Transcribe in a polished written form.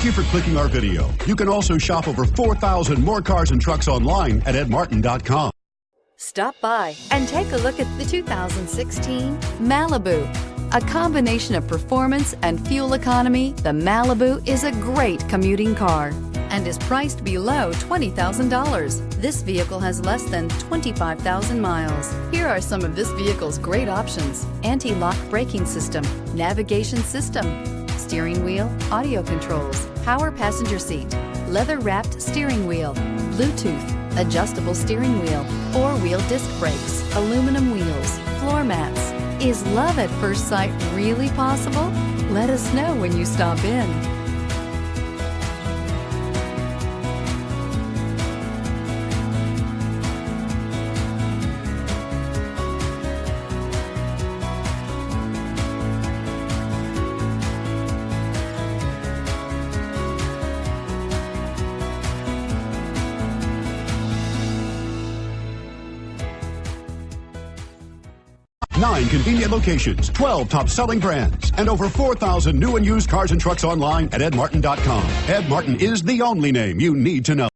you for clicking our video. You can also shop over 4,000 more cars and trucks online at edmartin.com. Stop by and take a look at the 2016 Malibu. A combination of performance and fuel economy, the Malibu is a great commuting car and is priced below $20,000. This vehicle has less than 25,000 miles. Here are some of this vehicle's great options: anti-lock braking system, navigation system, steering wheel audio controls, power passenger seat, leather-wrapped steering wheel, Bluetooth, adjustable steering wheel, four-wheel disc brakes, aluminum wheels, floor mats. Is love at first sight really possible? Let us know when you stop in. Nine convenient locations, 12 top-selling brands, and over 4,000 new and used cars and trucks online at edmartin.com. Ed Martin is the only name you need to know.